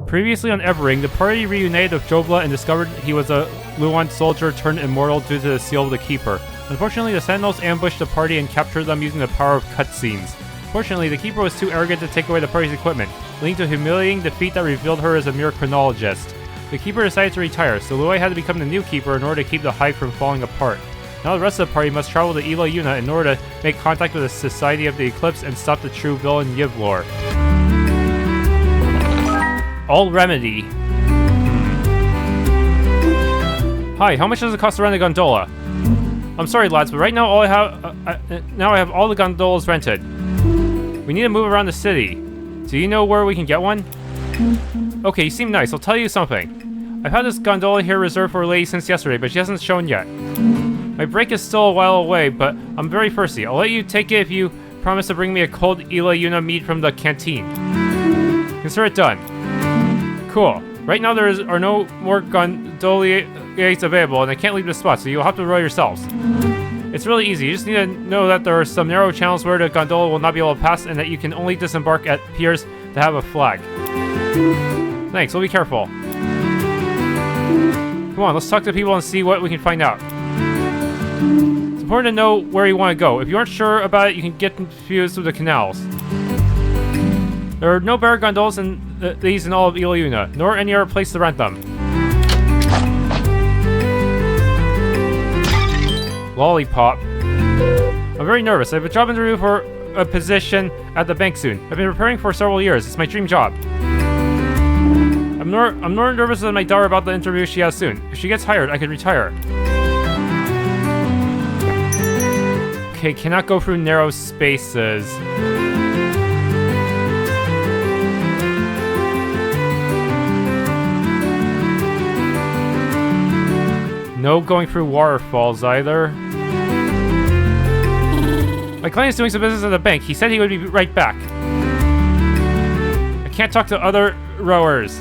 Previously on Evering, the party reunited with Jobla and discovered he was a Luan soldier turned immortal due to the seal of the Keeper. Unfortunately, the Sentinels ambushed the party and captured them using the power of cutscenes. Fortunately, the Keeper was too arrogant to take away the party's equipment, leading to a humiliating defeat that revealed her as a mere chronologist. The Keeper decided to retire, so Luai had to become the new Keeper in order to keep the Hive from falling apart. Now the rest of the party must travel to Ilayuna in order to make contact with the Society of the Eclipse and stop the true villain Yivlor. All Remedy. Hi, how much does it cost to rent a gondola? I'm sorry lads, but right now I have all the gondolas rented. We need to move around the city. Do you know where we can get one? Okay, you seem nice. I'll tell you something. I've had this gondola here reserved for a lady since yesterday, but she hasn't shown yet. My break is still a while away, but I'm very thirsty. I'll let you take it if you promise to bring me a cold Ilayuna mead from the canteen. Consider it done. Cool. Right now there are no more gondoliers available, and I can't leave the spot, so you'll have to row yourselves. It's really easy. You just need to know that there are some narrow channels where the gondola will not be able to pass, and that you can only disembark at piers that have a flag. Thanks, we'll be careful. Come on, let's talk to people and see what we can find out. It's important to know where you want to go. If you aren't sure about it, you can get confused with the canals. There are no better gondolas than these in all of Ilayuna, nor any other place to rent them. Lollipop. I'm very nervous. I have a job interview for a position at the bank soon. I've been preparing for several years. It's my dream job. I'm more nervous than my daughter about the interview she has soon. If she gets hired, I could retire. Okay, cannot go through narrow spaces. No going through waterfalls either. My client is doing some business at the bank. He said he would be right back. I can't talk to other rowers.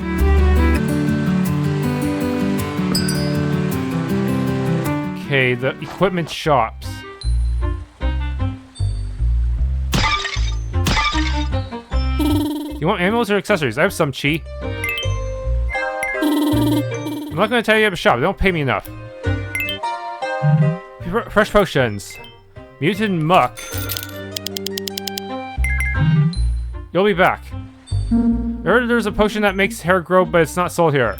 Okay, the equipment shops. You want amulets or accessories? I have some, Chi. I'm not going to tell you I have a shop. They don't pay me enough. Fresh potions. Mutant muck. You'll be back. I heard there's a potion that makes hair grow, but it's not sold here.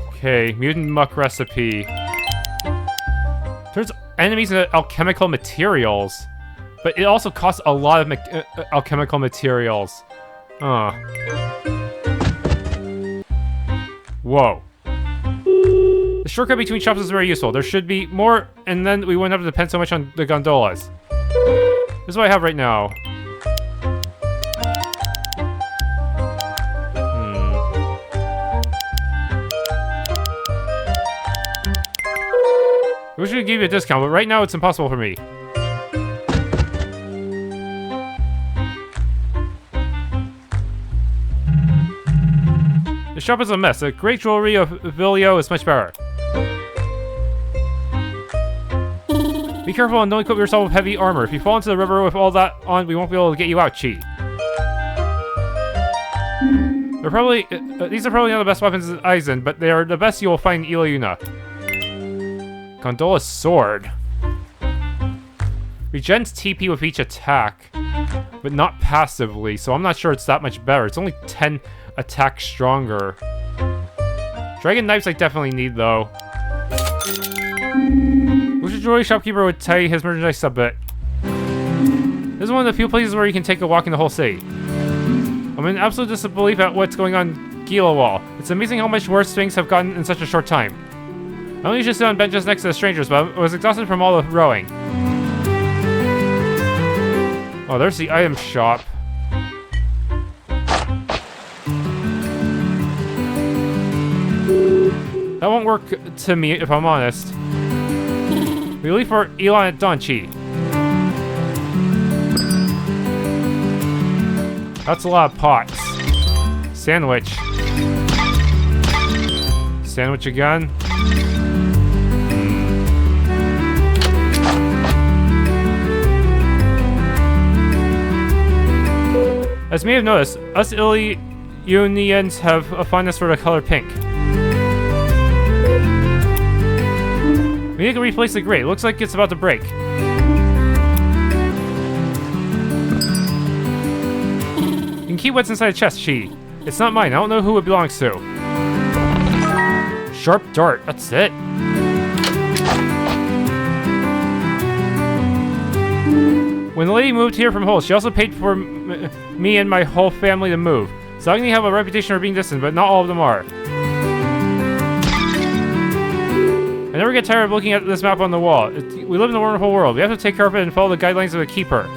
Okay, mutant muck recipe. There's enemies in alchemical materials, but it also costs a lot of alchemical materials. Whoa. The shortcut between shops is very useful. There should be more, and then we wouldn't have to depend so much on the gondolas. This is what I have right now. I wish we could give you a discount, but right now it's impossible for me. The shop is a mess. The great jewelry of Vilio is much better. Be careful and don't equip yourself with heavy armor. If you fall into the river with all that on, we won't be able to get you out, Chi. These are probably not the best weapons in Aizen, but they are the best you will find in Ilayuna. Gondola's sword. Regens TP with each attack, but not passively, so I'm not sure it's that much better. It's only 10 attack stronger. Dragon knives I definitely need, though. Wish a jewelry shopkeeper would tidy his merchandise a bit. This is one of the few places where you can take a walk in the whole city. I'm in absolute disbelief at what's going on in Gilawal. It's amazing how much worse things have gotten in such a short time. I only just sit on benches next to the strangers, but I was exhausted from all the rowing. Oh, there's the item shop. That won't work to me, if I'm honest. We leave for Elon at dawn, Chi. That's a lot of pots. Sandwich. Sandwich again. As you may have noticed, us Ilayunians have a fondness for the color pink. We need to replace the grate. It looks like it's about to break. You can keep what's inside the chest, Chi. It's not mine. I don't know who it belongs to. Sharp dart. That's it. When the lady moved here from Hull, she also paid for me and my whole family to move. So I have a reputation for being distant, but not all of them are. I never get tired of looking at this map on the wall. We live in a wonderful world. We have to take care of it and follow the guidelines of the keeper.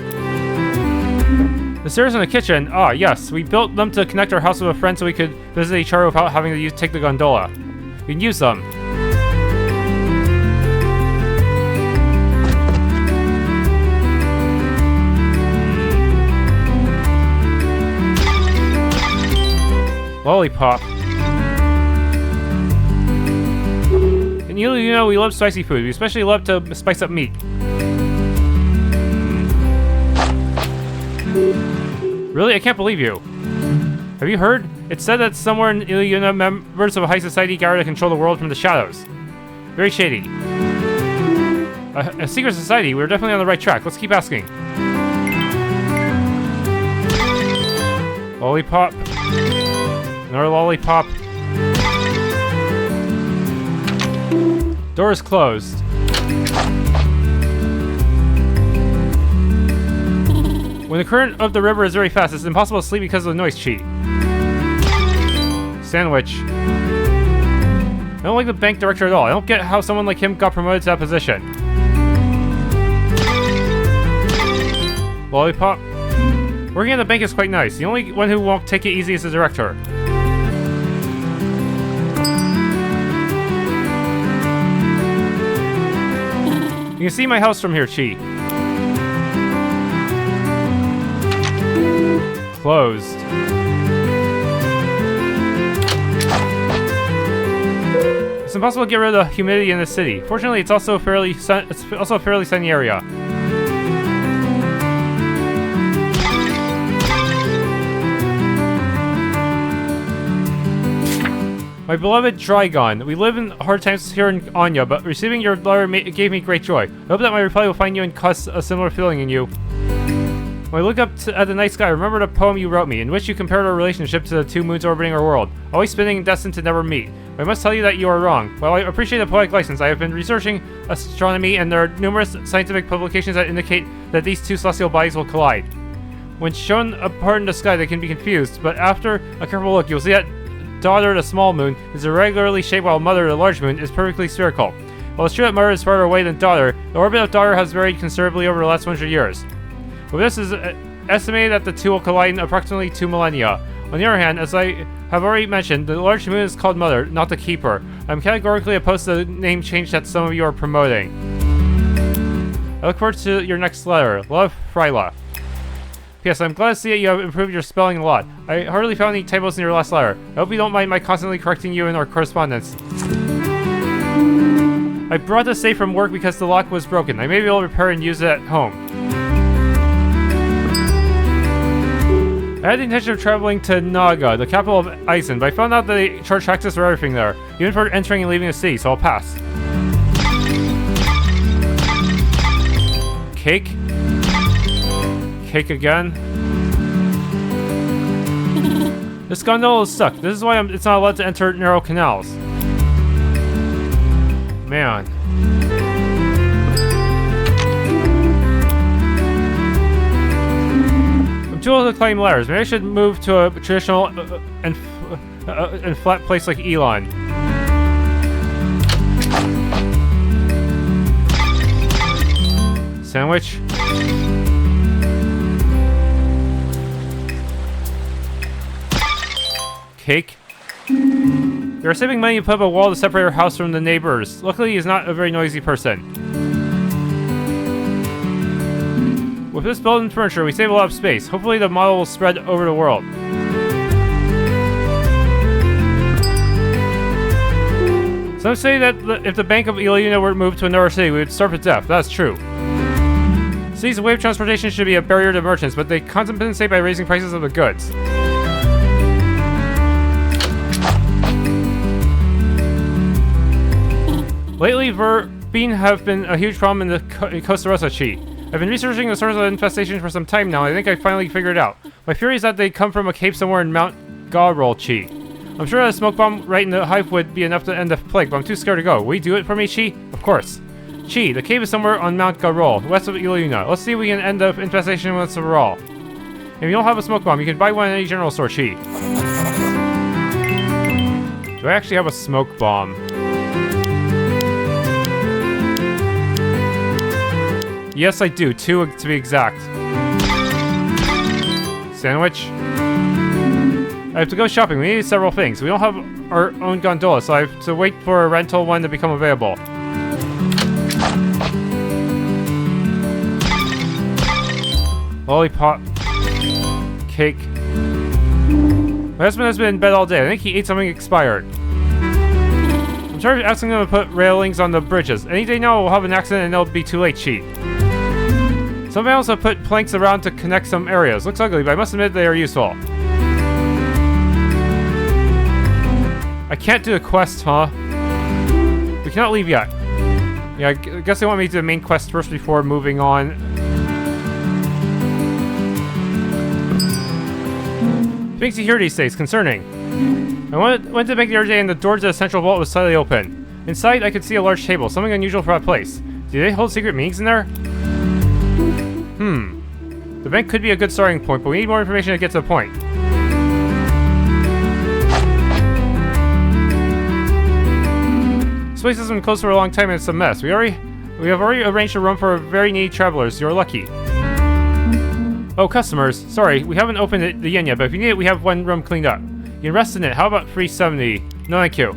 The stairs in the kitchen. Ah, yes. We built them to connect our house with a friend so we could visit each other without having to take the gondola. We can use them. Lollipop. In Ilayuna, we love spicy food. We especially love to spice up meat. Really? I can't believe you. Have you heard? It's said that somewhere in Ilayuna, members of a high society gather to control the world from the shadows. Very shady. A secret society? We're definitely on the right track. Let's keep asking. Lollipop. Another lollipop. Door is closed. When the current of the river is very fast, it's impossible to sleep because of the noise, Chi. Sandwich. I don't like the bank director at all. I don't get how someone like him got promoted to that position. Lollipop. Working at the bank is quite nice. The only one who won't take it easy is the director. You can see my house from here, Chi. Closed. It's impossible to get rid of the humidity in the city. Fortunately, it's also a fairly sunny area. My beloved Drygon, we live in hard times here in Onnya, but receiving your letter gave me great joy. I hope that my reply will find you and cause a similar feeling in you. When I look up at the night sky, remember the poem you wrote me, in which you compared our relationship to the two moons orbiting our world, always spinning and destined to never meet. But I must tell you that you are wrong. While I appreciate the poetic license, I have been researching astronomy, and there are numerous scientific publications that indicate that these two celestial bodies will collide. When shown apart in the sky, they can be confused, but after a careful look, you'll see that daughter, the small moon, is irregularly shaped, while mother, the large moon, is perfectly spherical. While it's true that mother is farther away than daughter, the orbit of daughter has varied considerably over the last 100 years. But this is estimated that the two will collide in approximately 2 millennia. On the other hand, as I have already mentioned, the large moon is called Mother, not the Keeper. I'm categorically opposed to the name change that some of you are promoting. I look forward to your next letter. Love, Fryla. P.S. I'm glad to see that you have improved your spelling a lot. I hardly found any typos in your last letter. I hope you don't mind my constantly correcting you in our correspondence. I brought this safe from work because the lock was broken. I may be able to repair and use it at home. I had the intention of traveling to Naga, the capital of Isen, but I found out that they charge taxes for everything there, even for entering and leaving the city, so I'll pass. Cake? Cake again? This gondola is stuck. This is why it's not allowed to enter narrow canals. Man. I'm too old to climb ladders. Maybe I should move to a traditional and flat place like Elon. Sandwich? Cake? We are saving money to put up a wall to separate our house from the neighbors. Luckily, he's not a very noisy person. With this built-in furniture, we save a lot of space. Hopefully, the model will spread over the world. Some say that if the Bank of Ilayuna were moved to another city, we would starve to death. That's true. City's wave transportation should be a barrier to merchants, but they compensate by raising prices of the goods. Lately, Verbeen have been a huge problem in the Costarosa Chi. I've been researching the source of the infestation for some time now, and I think I finally figured it out. My theory is that they come from a cave somewhere in Mount Gahrol Chi. I'm sure that a smoke bomb right in the hive would be enough to end the plague, but I'm too scared to go. Will you do it for me, Chi? Of course. Chi, the cave is somewhere on Mount Gahrol, west of Ilayuna. Let's see if we can end the infestation once and for all. If you don't have a smoke bomb, you can buy one at any general store, Chi. Do I actually have a smoke bomb? Yes, I do. 2 to be exact. Sandwich. I have to go shopping. We need several things. We don't have our own gondola, so I have to wait for a rental one to become available. Lollipop. Cake. My husband has been in bed all day. I think he ate something expired. I'm sorry for asking them to put railings on the bridges. Any day now we'll have an accident and it'll be too late, Chi. Somebody else have put planks around to connect some areas. Looks ugly, but I must admit they are useful. I can't do the quest, huh? We cannot leave yet. Yeah, I guess they want me to do the main quest first before moving on. Things you hear these days, concerning. I went to the bank the other day and the door to the central vault was slightly open. Inside, I could see a large table, something unusual for that place. Do they hold secret meetings in there? The bank could be a good starting point, but we need more information to get to the point. This place has been closed for a long time and it's a mess. We have already arranged a room for very needy travelers. You're lucky. Oh, customers. Sorry, we haven't opened it yet, but if you need it, we have one room cleaned up. You can rest in it. How about 370? No, thank you.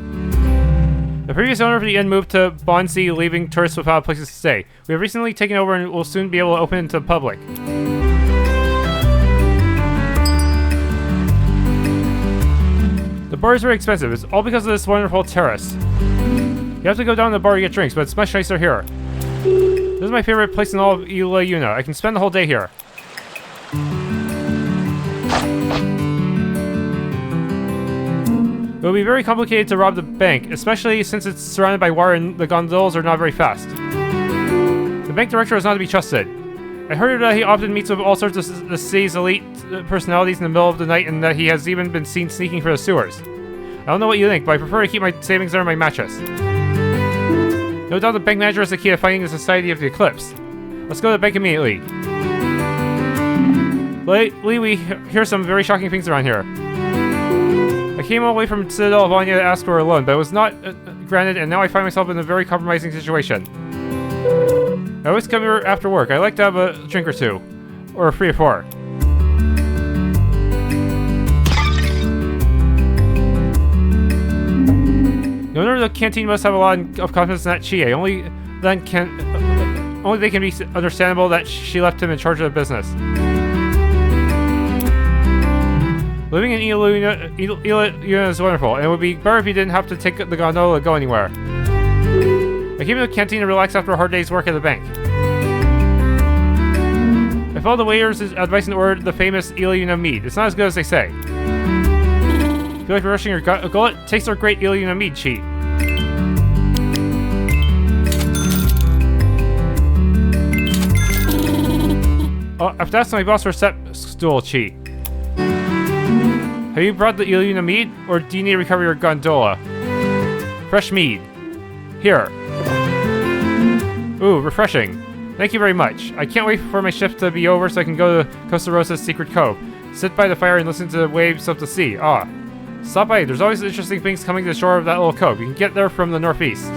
The previous owner of the inn moved to Bonzi, leaving tourists without places to stay. We have recently taken over and will soon be able to open it to the public. The bar is very expensive. It's all because of this wonderful terrace. You have to go down to the bar to get drinks, but it's much nicer here. This is my favorite place in all of Ilayuna. I can spend the whole day here. It will be very complicated to rob the bank, especially since it's surrounded by water and the gondolas are not very fast. The bank director is not to be trusted. I heard that he often meets with all sorts of the city's elite personalities in the middle of the night and that he has even been seen sneaking through the sewers. I don't know what you think, but I prefer to keep my savings under my mattress. No doubt the bank manager is the key to finding the Society of the Eclipse. Let's go to the bank immediately. Lately, we hear some very shocking things around here. I came all the way from Citadel of Onnya to ask for a loan, but it was not granted, and now I find myself in a very compromising situation. I always come here after work. I like to have a drink or two. Or 3 or 4. The owner of the canteen must have a lot of confidence in that Chie. Only they can be understandable that she left him in charge of the business. Living in Ilayuna is wonderful, and it would be better if you didn't have to take the gondola to go anywhere. I came to the canteen to relax after a hard day's work at the bank. I followed the waiter's advice and ordered the famous Ilayuna mead. It's not as good as they say. Feel like rushing your gullet? Taste our great Ilayuna mead, Chi. Oh, I have to ask my boss for a step stool, Chi. Have you brought the Ilayuna mead, or do you need to recover your gondola? Fresh mead. Here. Ooh, refreshing. Thank you very much. I can't wait for my shift to be over so I can go to Costarosa's secret cove. Sit by the fire and listen to the waves of the sea. Ah. Stop by. There's always interesting things coming to the shore of that little cove. You can get there from the northeast.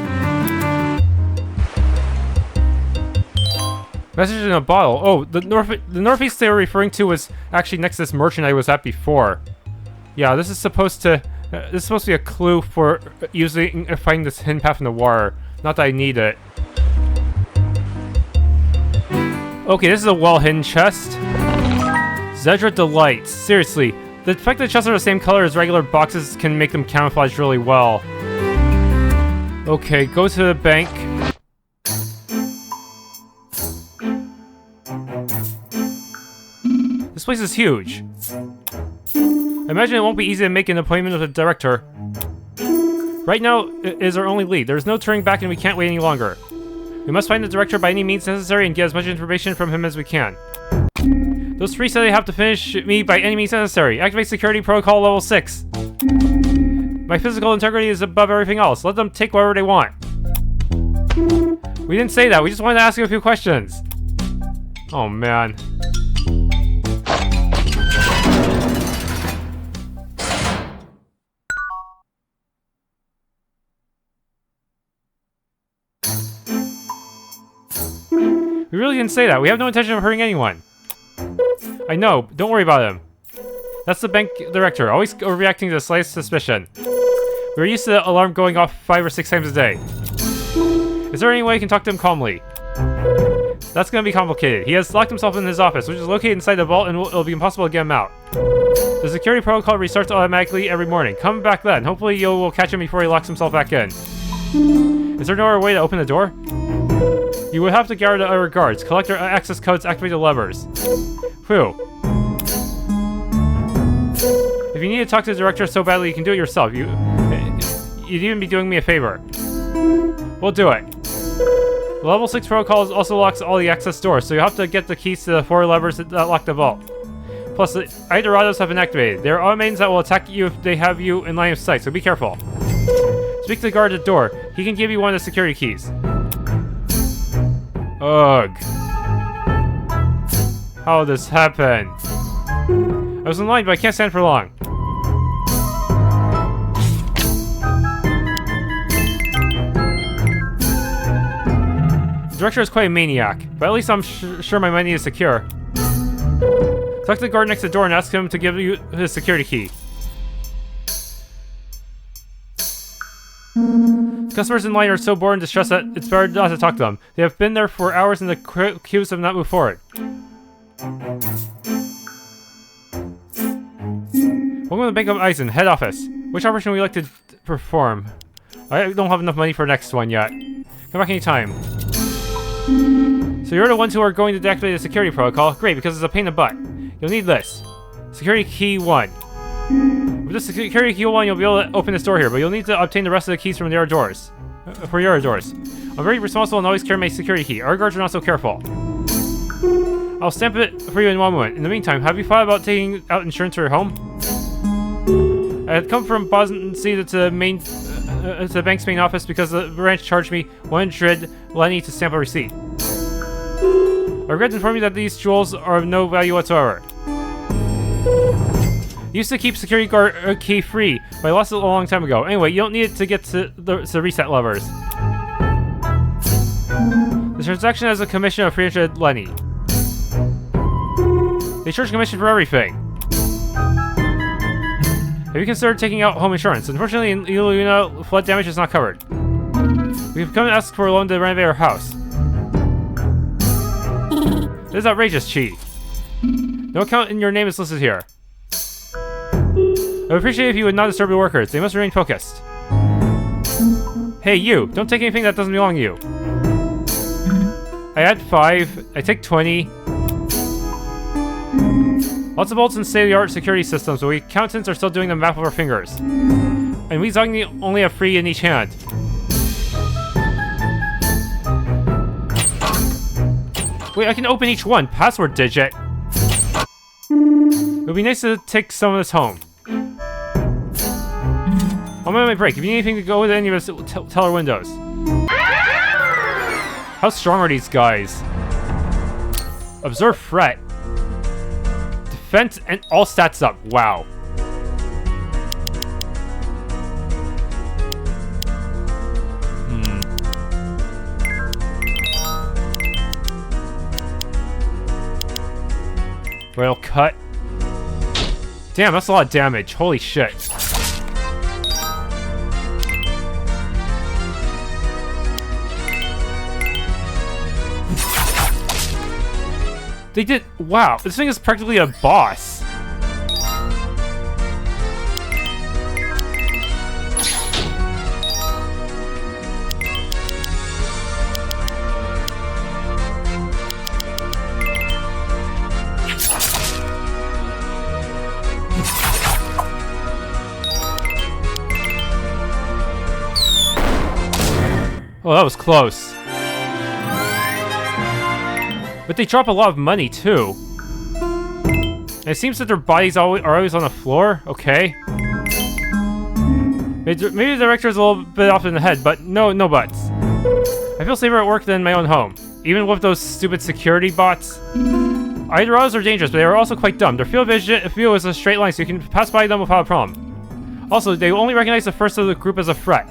Message in a bottle. Oh, the northeast they were referring to was actually next to this merchant I was at before. Yeah, this is supposed to be a clue for finding this hidden path in the water. Not that I need it. Okay, this is a well-hidden chest. Zedra Delights. Seriously, the fact that chests are the same color as regular boxes can make them camouflage really well. Okay, go to the bank. place is huge. I imagine it won't be easy to make an appointment with the director. Right now is our only lead. There's no turning back and we can't wait any longer. We must find the director by any means necessary and get as much information from him as we can. Those three said they have to finish me by any means necessary. Activate security protocol level 6. My physical integrity is above everything else. Let them take whatever they want. We didn't say that. We just wanted to ask you a few questions. Oh, man. We really didn't say that. We have no intention of hurting anyone. I know. Don't worry about him. That's the bank director, always overreacting to the slightest suspicion. We're used to the alarm going off 5 or 6 times a day. Is there any way I can talk to him calmly? That's gonna be complicated. He has locked himself in his office, which is located inside the vault, and it'll be impossible to get him out. The security protocol restarts automatically every morning. Come back then. Hopefully you will catch him before he locks himself back in. Is there no other way to open the door? You would have to gather the other guards, collect their access codes, activate the levers. Phew. If you need to talk to the director so badly, you can do it yourself. You'd even be doing me a favor. We'll do it. The level 6 protocol also locks all the access doors, so you have to get the keys to the 4 levers that lock the vault. Plus, the Idorados have been activated. They are automations that will attack you if they have you in line of sight, so be careful. Speak to the guard at the door. He can give you one of the security keys. Ugh. How did this happen? I was in line, but I can't stand for long. The director is quite a maniac, but at least I'm sure my money is secure. Talk to the guard next to the door and ask him to give you his security key. Customers in line are so bored and distressed that it's better not to talk to them. They have been there for hours and the queues have not moved forward. Welcome to the Bank of Eisen, head office. Which operation would you like to perform? I don't have enough money for the next one yet. Come back anytime. So you're the ones who are going to deactivate the security protocol? Great, because it's a pain in the butt. You'll need this. Security key 1. With the security key 1, you'll be able to open this door here, but you'll need to obtain the rest of the keys from the other doors. For your other doors. I'm very responsible and always carry my security key. Our guards are not so careful. I'll stamp it for you in one moment. In the meantime, have you thought about taking out insurance for your home? I had come from Boston City to the bank's main office because the branch charged me 100 Leni to stamp a receipt. I regret to inform you that these jewels are of no value whatsoever. Used to keep security guard key free, but I lost it a long time ago. Anyway, you don't need it to get to the reset levers. The transaction has a commission of 300 Leni. They charge commission for everything. Have you considered taking out home insurance? Unfortunately, in Ilayuna, flood damage is not covered. We've come to ask for a loan to renovate our house. This is outrageous, Chi. No account in your name is listed here. I would appreciate if you would not disturb the workers. They must remain focused. Hey, you! Don't take anything that doesn't belong to you. I add 5. I take 20. Lots of bolts and state-of-the-art security systems, but we accountants are still doing the math with our fingers. And we only have 3 in each hand. Wait, I can open each one. Password digit. It would be nice to take some of this home. I'm on my break. If you need anything to go with any of us, tell our windows. How strong are these guys? Observe threat. Defense and all stats up. Wow. Rail cut. Damn, that's a lot of damage. Holy shit. They did. Wow, this thing is practically a boss. Oh, that was close. But they drop a lot of money, too. And it seems that their bodies are always on the floor. Okay. Maybe the director is a little bit off in the head, but no buts. I feel safer at work than in my own home. Even with those stupid security bots. Idols are dangerous, but they are also quite dumb. Their field view is a straight line, so you can pass by them without a problem. Also, they only recognize the first of the group as a threat.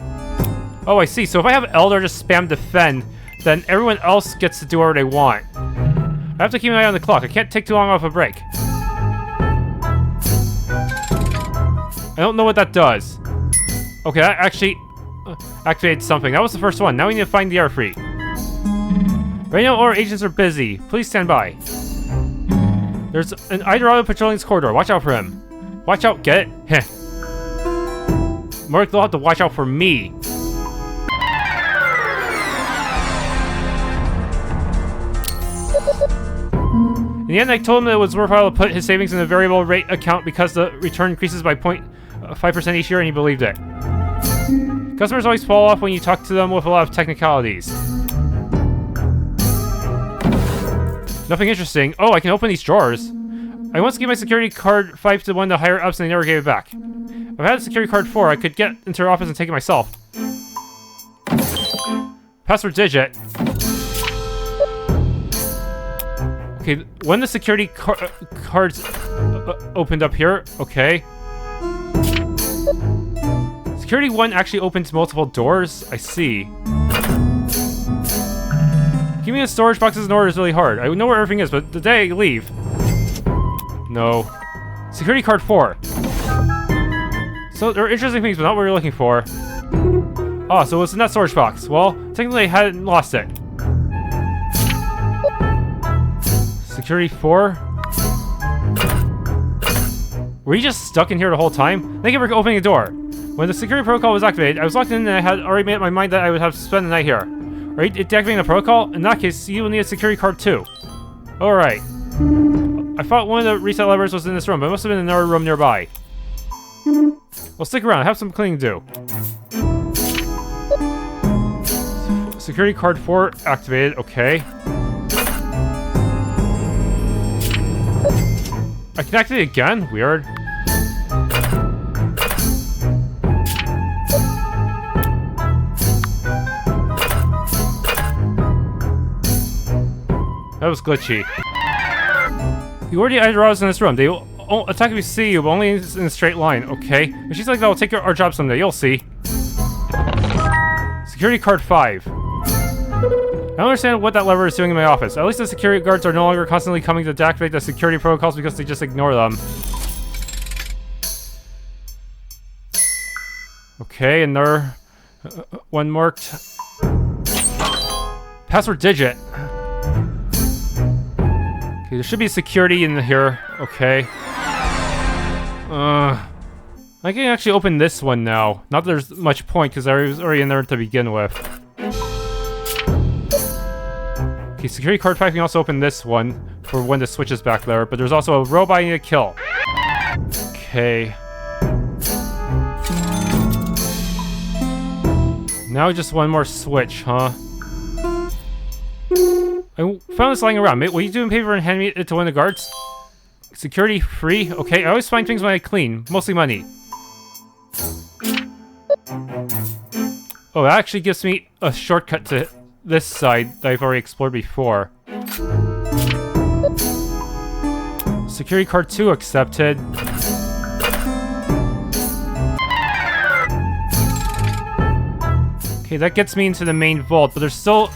Oh, I see. So if I have Eldar just spam defend, then everyone else gets to do whatever they want. I have to keep an eye on the clock. I can't take too long off a break. I don't know what that does. Okay, that actually activated something. That was the first one. Now we need to find the airfree. Right now, all our agents are busy. Please stand by. There's an Idorado patrolling this corridor. Watch out for him. Watch out, get it? Heh. More they'll have to watch out for me. In the end, I told him that it was worthwhile to put his savings in a variable rate account because the return increases by 0.5% each year, and he believed it. Customers always fall off when you talk to them with a lot of technicalities. Nothing interesting. Oh, I can open these drawers. I once gave my security card 5 to one of the higher ups and they never gave it back. If I had a security card 4, I could get into their office and take it myself. Password digit. Okay, when the security cards opened up here, okay. Security 1 actually opens multiple doors, I see. Keeping the storage boxes in order is really hard. I know where everything is, but the day I leave... No. Security card 4. So, there are interesting things, but not what we're looking for. Oh, so it's in that storage box. Well, technically I hadn't lost it. Security 4? Were you just stuck in here the whole time? Thank you for opening the door. When the security protocol was activated, I was locked in and I had already made up my mind that I would have to spend the night here. Are you deactivating the protocol? In that case, you will need a security card too. Alright. I thought one of the reset levers was in this room, but it must have been in another room nearby. Well, stick around. I have some cleaning to do. Security card 4 activated. Okay. I can activate it again? Weird. That was glitchy. You already had Roz in this room. They will attack if you see you, but only in a straight line. Okay. But she's like, that will take our job someday. You'll see. Security card 5. I don't understand what that lever is doing in my office. At least the security guards are no longer constantly coming to deactivate the security protocols because they just ignore them. Okay, another one marked. Password digit. Okay, there should be security in here. Okay. I can actually open this one now. Not that there's much point because I was already in there to begin with. Okay, security card 5 can also open this one for when the switch is back there, but there's also a robot I need to kill. Okay. Now just one more switch, huh? I found this lying around. Will you do me a favor and hand me it to one of the guards? Security free? Okay, I always find things when I clean. Mostly money. Oh, that actually gives me a shortcut to this side that I've already explored before. Security card 2 accepted. Okay, that gets me into the main vault, but there's still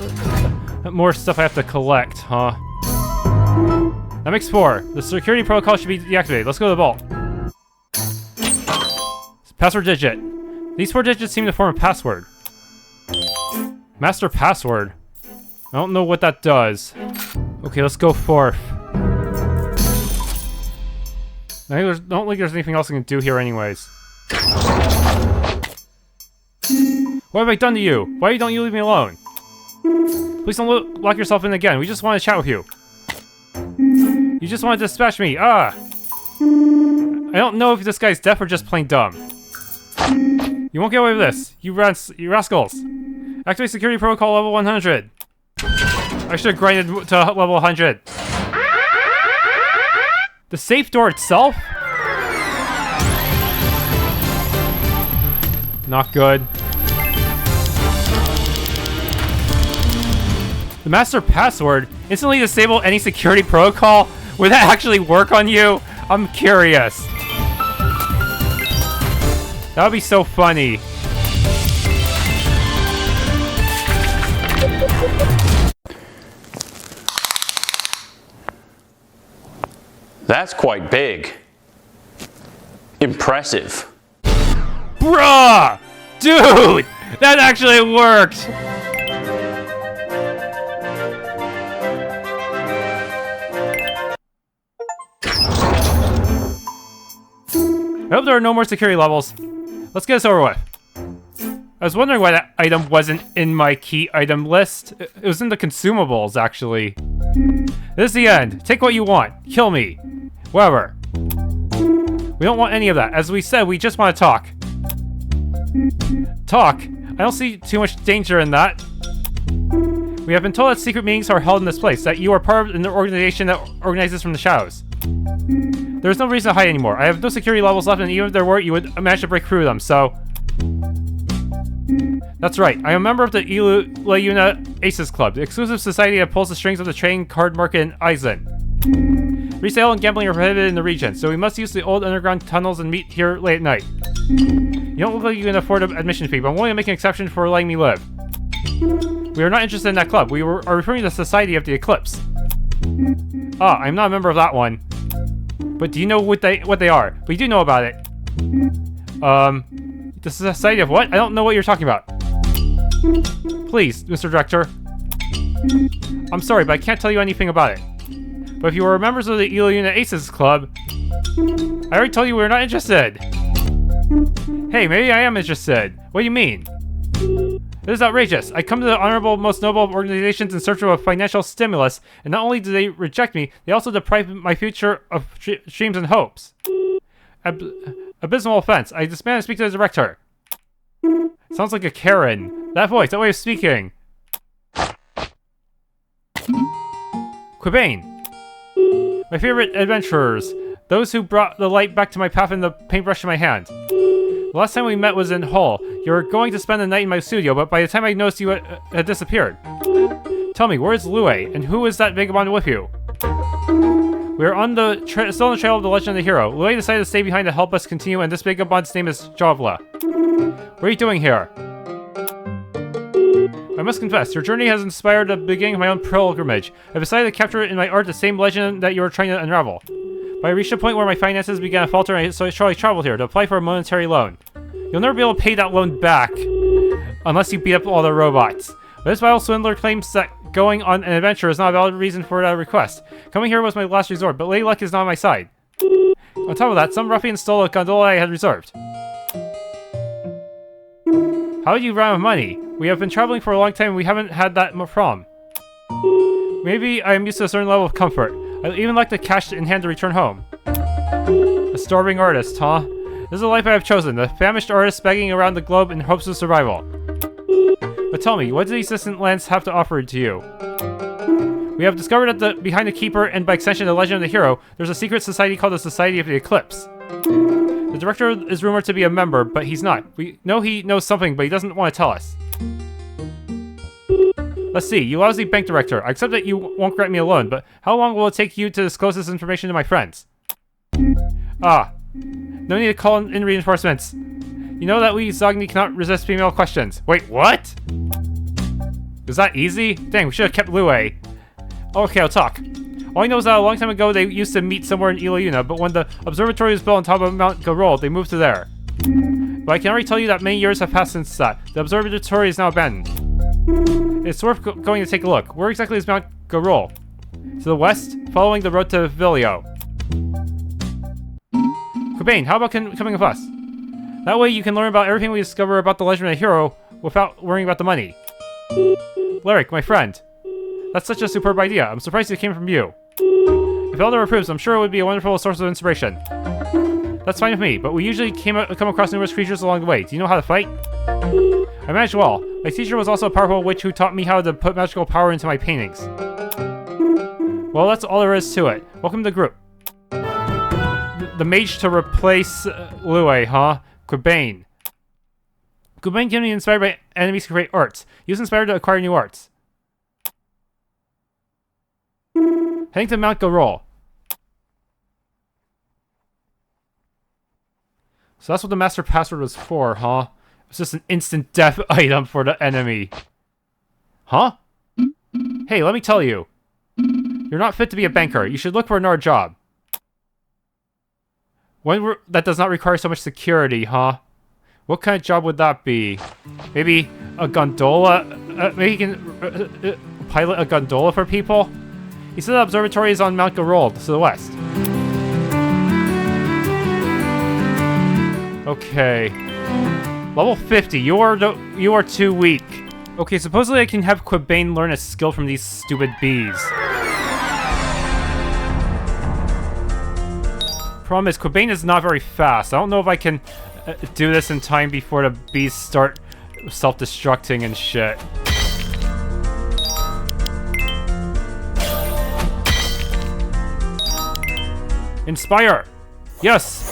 more stuff I have to collect, huh? That makes 4. The security protocol should be deactivated. Let's go to the vault. Password digit. These 4 digits seem to form a password. Master password. I don't know what that does. Okay, let's go forth. I don't think there's anything else I can do here anyways. What have I done to you? Why don't you leave me alone? Please don't lock yourself in again. We just want to chat with you. You just want to dispatch me. Ah! I don't know if this guy's deaf or just plain dumb. You won't get away with this, you rascals. Activate security protocol level 100. I should have grinded to level 100. The safe door itself? Not good. The master password? Instantly disable any security protocol? Would that actually work on you? I'm curious. That would be so funny. That's quite big. Impressive. Bruh! Dude! That actually worked! I hope there are no more security levels. Let's get this over with. I was wondering why that item wasn't in my key item list. It was in the consumables, actually. This is the end. Take what you want. Kill me. Whatever. We don't want any of that. As we said, we just want to talk. Talk? I don't see too much danger in that. We have been told that secret meetings are held in this place, that you are part of an organization that organizes from the shadows. There is no reason to hide anymore. I have no security levels left, and even if there were, you would manage to break through them, so... That's right. I am a member of the Ilayuna Aces Club, the exclusive society that pulls the strings of the trading card market in Aizen. Resale and gambling are prohibited in the region, so we must use the old underground tunnels and meet here late at night. You don't look like you can afford an admission fee, but I'm willing to make an exception for letting me live. We are not interested in that club. We are referring to the Society of the Eclipse. Ah, I'm not a member of that one. But do you know what they are? But you do know about it. The Society of what? I don't know what you're talking about. Please, Mr. Director. I'm sorry, but I can't tell you anything about it. But if you are members of the Ilayuna Aces Club, I already told you we're not interested. Hey, maybe I am interested. What do you mean? This is outrageous. I come to the honorable, most noble of organizations in search of a financial stimulus, and not only do they reject me, they also deprive my future of dreams and hopes. Abysmal offense. I demand to speak to the director. Sounds like a Karen. That voice, that way of speaking. Qibayn. My favorite adventurers. Those who brought the light back to my path and the paintbrush in my hand. The last time we met was in Hull. You were going to spend the night in my studio, but by the time I noticed you had disappeared. Tell me, where is Lue, and who is that vagabond with you? We are on the still on the trail of the legend of the hero. Lue decided to stay behind to help us continue, and this vagabond's name is Javla. What are you doing here? I must confess, your journey has inspired the beginning of my own pilgrimage. I've decided to capture in my art the same legend that you were trying to unravel. But I reached a point where my finances began to falter, and so I traveled here to apply for a monetary loan. You'll never be able to pay that loan back, unless you beat up all the robots. But this vile swindler claims that going on an adventure is not a valid reason for that request. Coming here was my last resort, but lady luck is not on my side. On top of that, some ruffian stole a gondola I had reserved. How did you run out of money? We have been traveling for a long time and we haven't had that problem. Maybe I am used to a certain level of comfort. I even like the cash in hand to return home. A starving artist, huh? This is the life I have chosen, the famished artist begging around the globe in hopes of survival. But tell me, what do these distant lands have to offer to you? We have discovered that behind the Keeper, and by extension the legend of the hero, there's a secret society called the Society of the Eclipse. The director is rumored to be a member, but he's not. We know he knows something, but he doesn't want to tell us. Let's see, you lousy bank director. I accept that you won't grant me a loan, but how long will it take you to disclose this information to my friends? Ah, no need to call in reinforcements. You know that we Zogni cannot resist female questions. Wait, what? Is that easy? Dang, we should have kept Lue. Okay, I'll talk. All I know is that a long time ago they used to meet somewhere in Ilayuna, but when the observatory was built on top of Mount Gahrol, they moved to there. But I can already tell you that many years have passed since that. The observatory is now abandoned. It's worth going to take a look. Where exactly is Mount Gahrol? To the west, following the road to Vilio. Qibayn, how about coming with us? That way you can learn about everything we discover about the legend of the hero without worrying about the money. Lyric, my friend. That's such a superb idea. I'm surprised it came from you. If Eldar approves, I'm sure it would be a wonderful source of inspiration. That's fine with me, but we usually come across numerous creatures along the way. Do you know how to fight? I manage well. My teacher was also a powerful witch who taught me how to put magical power into my paintings. Well, that's all there is to it. Welcome to the group. The mage to replace Lue, huh? Qibayn. Qibayn can be inspired by enemies to create arts. Use Inspire to acquire new arts. Heading to Mount Gahrol. So that's what the master password was for, huh? It's just an instant death item for the enemy. Huh? Hey, let me tell you. You're not fit to be a banker. You should look for another job. One that does not require so much security, huh? What kind of job would that be? Maybe a gondola? Maybe you can pilot a gondola for people? He said the observatory is on Mount Gahrol, to the west. Okay. Level 50. You are too weak. Okay, supposedly I can have Qibayn learn a skill from these stupid bees. Problem is, Qibayn is not very fast. I don't know if I can do this in time before the bees start self-destructing and shit. Inspire! Yes!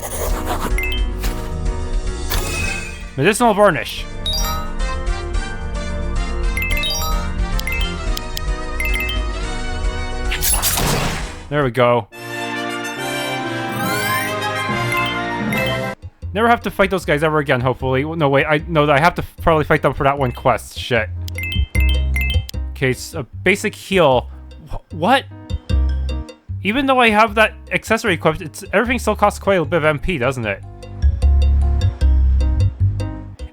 Medicinal varnish. There we go. Never have to fight those guys ever again, hopefully. No, wait, I have to probably fight them for that one quest. Shit. Okay, so a basic heal. What? Even though I have that accessory equipped, everything still costs quite a bit of MP, doesn't it?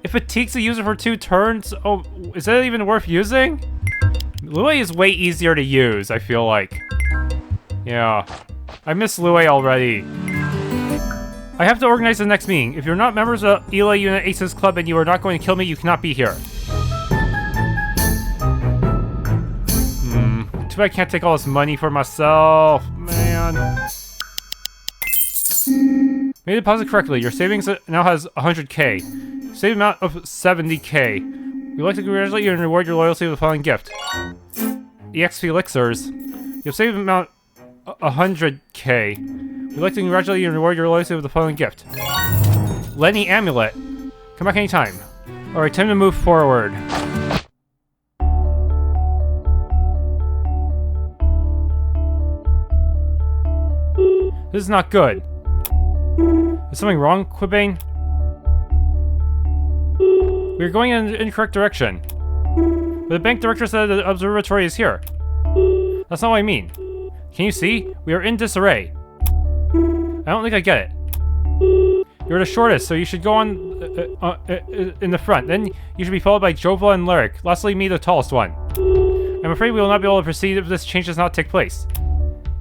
It fatigues the user for 2 turns? Oh, is that even worth using? Lue is way easier to use, I feel like. Yeah. I miss Lue already. I have to organize the next meeting. If you're not members of Ilayuna Aces Club and you are not going to kill me, you cannot be here. Too bad I can't take all this money for myself. Man. Made a deposit correctly. Your savings now has 100k. Save amount of 70k. We'd like to congratulate you and reward your loyalty with the following gift. EXP elixirs. You'll save amount 100k. We'd like to congratulate you and reward your loyalty with the following gift. Leni amulet. Come back anytime. Alright, time to move forward. This is not good. Is something wrong, Qibayn? We're going in the incorrect direction. But the bank director said the observatory is here. That's not what I mean. Can you see? We are in disarray. I don't think I get it. You're the shortest, so you should go on in the front. Then you should be followed by Jova and Lyric. Lastly, me, the tallest one. I'm afraid we will not be able to proceed if this change does not take place.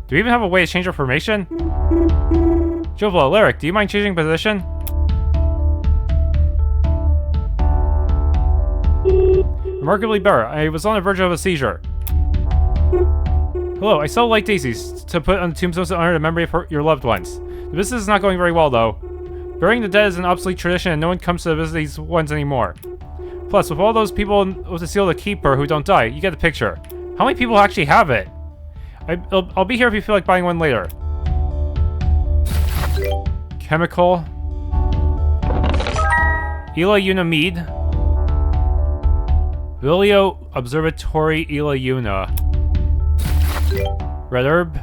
Do we even have a way to change our formation? Jova, Lyric, do you mind changing position? Remarkably better. I was on the verge of a seizure. Hello, I sell light daisies to put on the tombstones to honor the memory of your loved ones. The business is not going very well, though. Burying the dead is an obsolete tradition and no one comes to visit these ones anymore. Plus, with all those people with the seal of the keeper who don't die, you get the picture. How many people actually have it? I'll be here if you feel like buying one later. Chemical. Ilayuna mead. Vilio Observatory Ilayuna. Red herb.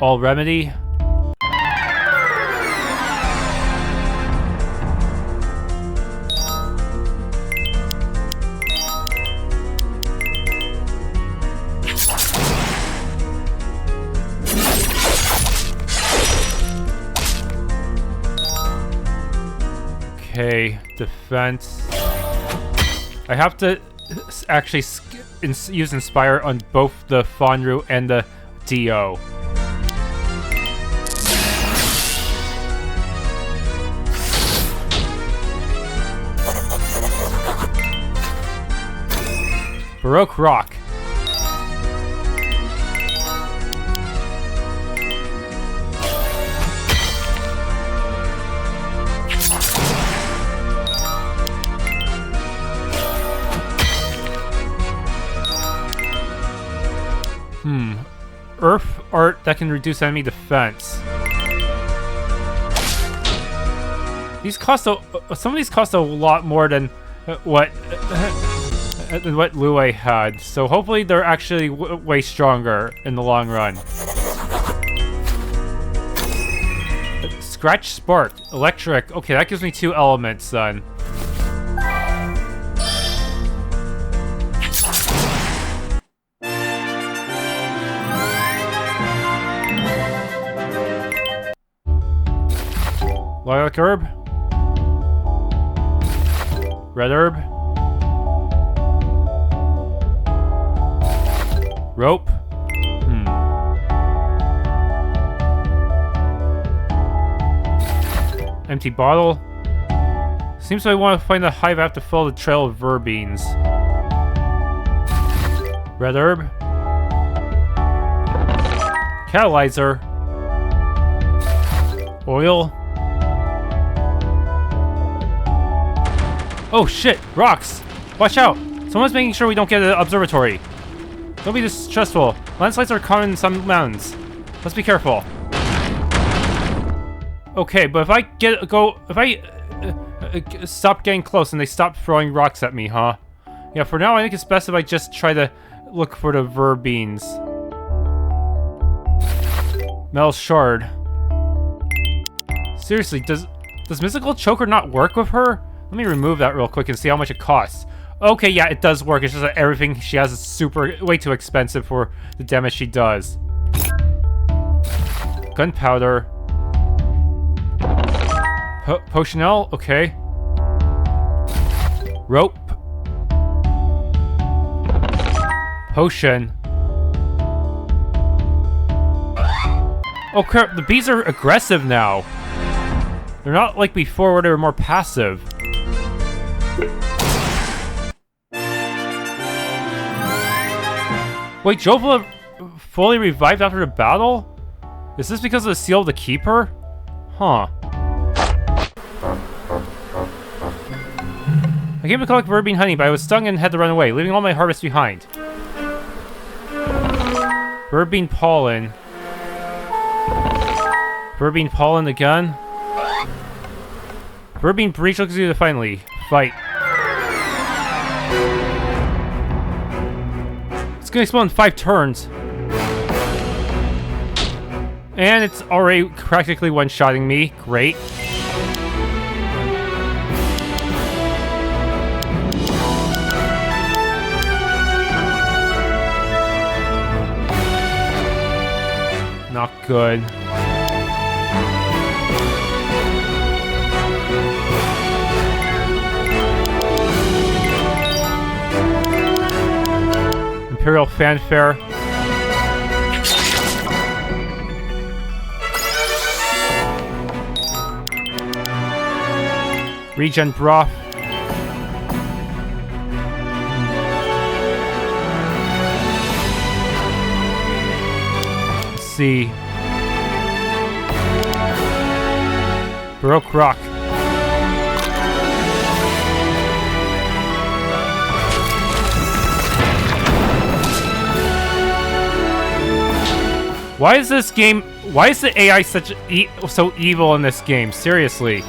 All remedy. Okay, defense. I have to actually use Inspire on both the Fonru and the Dio. Baroque Rock. Earth art that can reduce enemy defense. These cost some of these cost a lot more than what Lue had, so hopefully they're actually way stronger in the long run. Scratch Spark, Electric. Okay, that gives me 2 elements then. Lilac Herb. Red Herb. Rope. Empty bottle. Seems like I want to find the hive. I have to follow the trail of Verbeens. Red Herb. Catalyzer. Oil. Oh shit! Rocks! Watch out! Someone's making sure we don't get an observatory. Don't be distrustful. Landslides are common in some mountains. Let's be careful. Okay, but if I stop getting close and they stop throwing rocks at me, huh? Yeah, for now I think it's best if I just try to look for the Verbeens. Metal Shard. Seriously, does Mystical Choker not work with her? Let me remove that real quick and see how much it costs. Okay, yeah, it does work. It's just that everything she has is way too expensive for the damage she does. Gunpowder. Potionel, okay. Rope. Potion. Oh crap, the bees are aggressive now. They're not like before where they were more passive. Wait, Jovla fully revived after the battle? Is this because of the seal of the Keeper? Huh. I came to collect Verbeen honey, but I was stung and had to run away, leaving all my harvest behind. Verbeen pollen. Verbeen pollen again. Verbeen breach looks you to finally fight. It's gonna explode in 5 turns. And it's already practically one-shotting me. Great. Not good. Imperial Fanfare. Regen Broth. Let's see. Baroque Rock. Why is this game... Why is the AI so evil in this game? Seriously.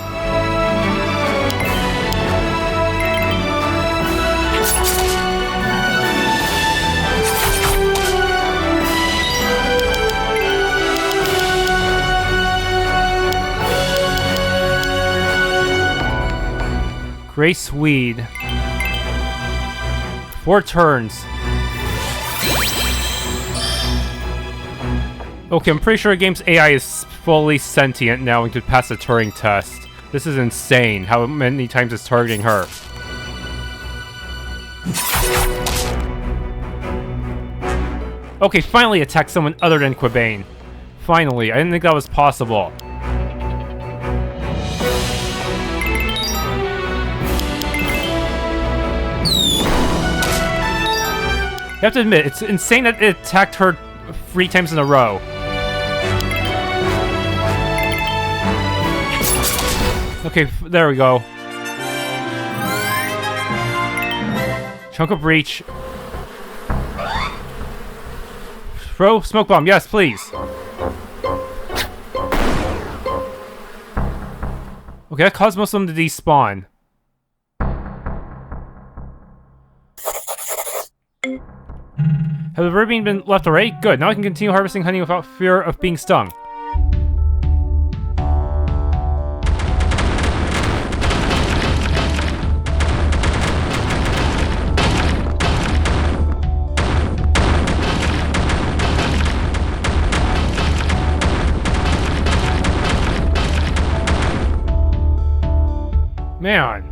Gray Swede. 4 turns. Okay, I'm pretty sure the game's AI is fully sentient now and could pass the Turing test. This is insane, how many times it's targeting her. Okay, finally attack someone other than Qibayn. Finally, I didn't think that was possible. You have to admit, it's insane that it attacked her 3 times in a row. Okay, there we go. Chunk of Breach. Throw smoke bomb, yes, please. Okay, that caused most of them to despawn. Have the Verbeen been left already? Good, now I can continue harvesting honey without fear of being stung. Man.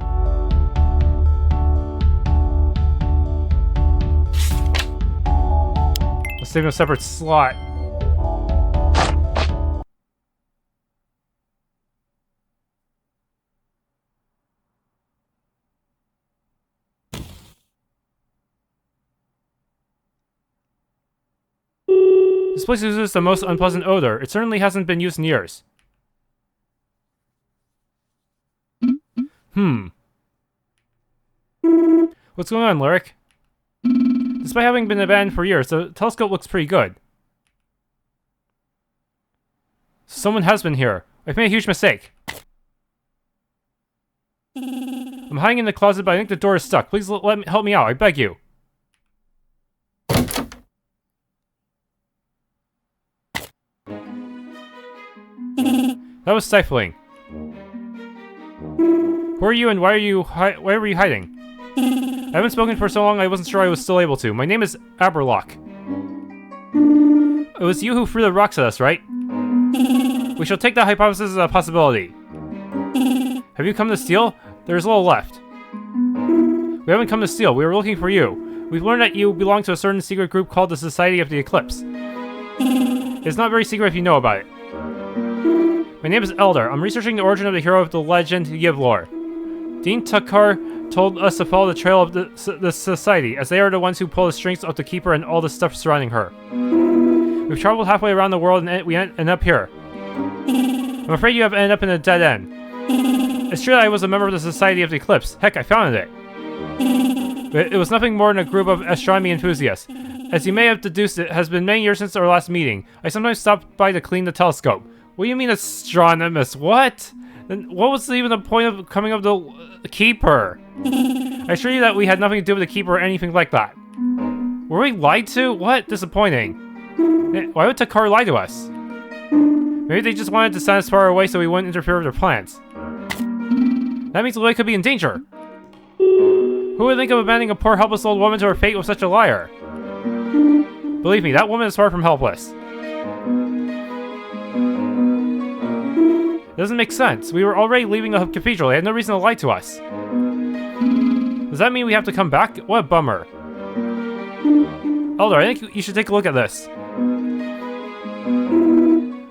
Let's save him a separate slot. This place oozes the most unpleasant odor. It certainly hasn't been used in years. What's going on, Lyric? Despite having been abandoned for years, the telescope looks pretty good. Someone has been here. I've made a huge mistake. I'm hiding in the closet, but I think the door is stuck. Please help me out, I beg you. That was stifling. Who are you and why were you hiding? I haven't spoken for so long I wasn't sure I was still able to. My name is Aberlock. It was you who threw the rocks at us, right? We shall take that hypothesis as a possibility. Have you come to steal? There's little left. We haven't come to steal. We were looking for you. We've learned that you belong to a certain secret group called the Society of the Eclipse. It's not very secret if you know about it. My name is Eldar. I'm researching the origin of the hero of the legend Yivlor. Dean Tukkar told us to follow the trail of the Society, as they are the ones who pull the strings of the Keeper and all the stuff surrounding her. We've traveled halfway around the world and we end up here. I'm afraid you have ended up in a dead end. It's true that I was a member of the Society of the Eclipse. Heck, I founded it. But it was nothing more than a group of astronomy enthusiasts. As you may have deduced, it has been many years since our last meeting. I sometimes stopped by to clean the telescope. What do you mean astronomist? What? Then what was even the point of coming up to the Keeper? I assure you that we had nothing to do with the Keeper or anything like that. Were we lied to? What? Disappointing. Why would Tukkar lie to us? Maybe they just wanted to send us far away so we wouldn't interfere with their plans. That means Leni could be in danger. Who would think of abandoning a poor helpless old woman to her fate with such a liar? Believe me, that woman is far from helpless. It doesn't make sense. We were already leaving the cathedral. They had no reason to lie to us. Does that mean we have to come back? What a bummer. Eldar, I think you should take a look at this.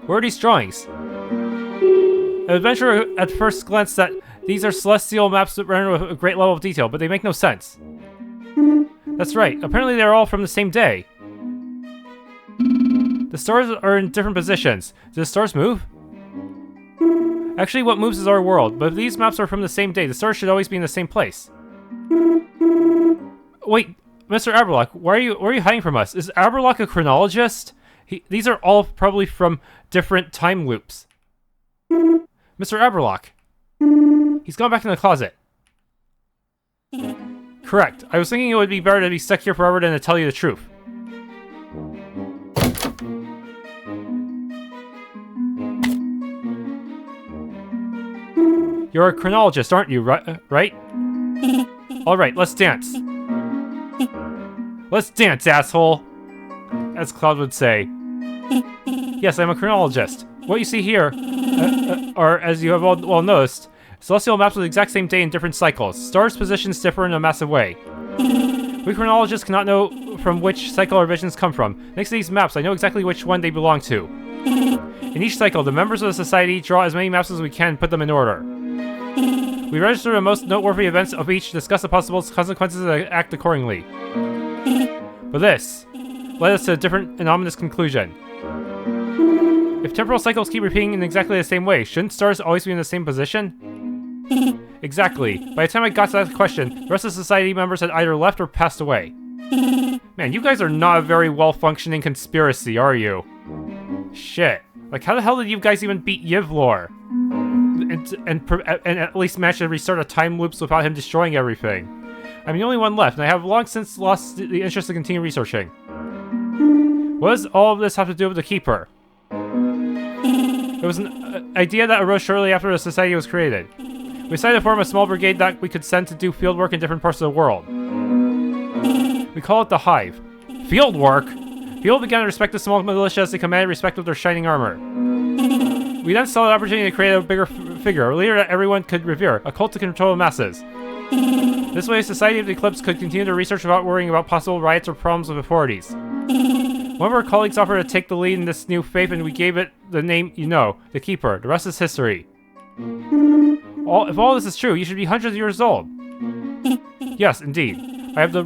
Where are these drawings? An adventurer at first glance that these are celestial maps that render with a great level of detail, but they make no sense. That's right. Apparently they're all from the same day. The stars are in different positions. Do the stars move? Actually, what moves is our world, but if these maps are from the same day, the stars should always be in the same place. Wait, Mr. Aberlock, why are you hiding from us? Is Aberlock a chronologist? These are all probably from different time loops. Mr. Aberlock. He's gone back in the closet. Correct. I was thinking it would be better to be stuck here forever than to tell you the truth. You're a chronologist, aren't you, right? Alright, let's dance. Let's dance, asshole! As Cloud would say. Yes, I'm a chronologist. What you see here are, as you have all well noticed, celestial maps with the exact same day in different cycles. Stars' positions differ in a massive way. We chronologists cannot know from which cycle our visions come from. Next to these maps, I know exactly which one they belong to. In each cycle, the members of the Society draw as many maps as we can and put them in order. We register the most noteworthy events of each, discuss the possible consequences, and act accordingly. But this led us to a different and ominous conclusion. If temporal cycles keep repeating in exactly the same way, shouldn't stars always be in the same position? Exactly. By the time I got to that question, the rest of the Society members had either left or passed away. Man, you guys are not a very well-functioning conspiracy, are you? Shit. Like, how the hell did you guys even beat Yivlor? And at least manage to restart a time loops without him destroying everything? I'm the only one left, and I have long since lost the interest to continue researching. What does all of this have to do with the Keeper? It was an idea that arose shortly after the society was created. We decided to form a small brigade that we could send to do fieldwork in different parts of the world. We call it the Hive. Fieldwork? People began to respect the small militia as they commanded respect with their shining armor. We then saw the opportunity to create a bigger figure, a leader that everyone could revere, a cult to control the masses. This way, Society of the Eclipse could continue their research without worrying about possible riots or problems with authorities. One of our colleagues offered to take the lead in this new faith, and we gave it the name you know, the Keeper. The rest is history. If all this is true, you should be hundreds of years old. Yes, indeed. I have the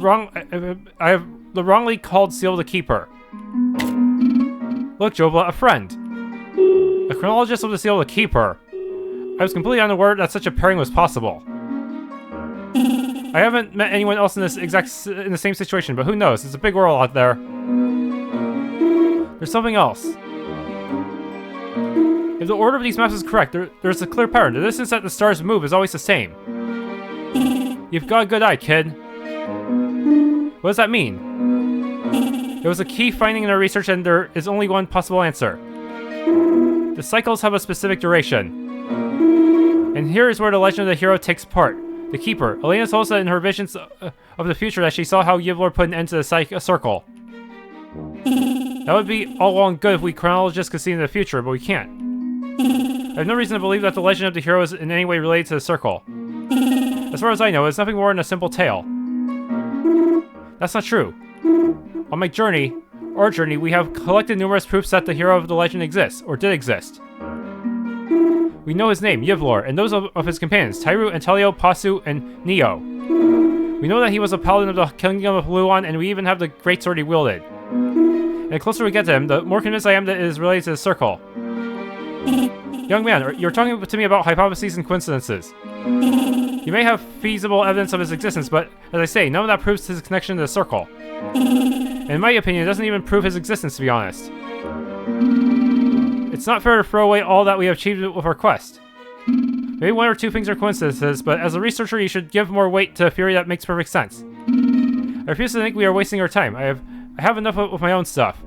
wrongly called seal of the Keeper. Look, Jobla, a friend. A chronologist of the seal of the Keeper. I was completely unaware that such a pairing was possible. I haven't met anyone else in the same situation, but who knows? It's a big world out there. There's something else. If the order of these maps is correct, there's a clear pattern. The distance that the stars move is always the same. You've got a good eye, kid. What does that mean? It was a key finding in our research, and there is only one possible answer. The cycles have a specific duration. And here is where the legend of the hero takes part. The Keeper. Ilayuna told us in her visions of the future that she saw how Yivlor put an end to the circle. That would be all well and good if we chronologists could see into the future, but we can't. I have no reason to believe that the legend of the hero is in any way related to the circle. As far as I know, it's nothing more than a simple tale. That's not true. On my journey, our journey, we have collected numerous proofs that the hero of the legend exists, or did exist. We know his name, Yivlor, and those of his companions, Tyru, Antelio, Pasu, and Neo. We know that he was a paladin of the Kingdom of Luon, and we even have the greatsword he wielded. And the closer we get to him, the more convinced I am that it is related to the circle. Young man, you're talking to me about hypotheses and coincidences. You may have feasible evidence of his existence, but, as I say, none of that proves his connection to the circle. And in my opinion, it doesn't even prove his existence, to be honest. It's not fair to throw away all that we have achieved with our quest. Maybe one or two things are coincidences, but as a researcher, you should give more weight to a theory that makes perfect sense. I refuse to think we are wasting our time. I have enough with my own stuff.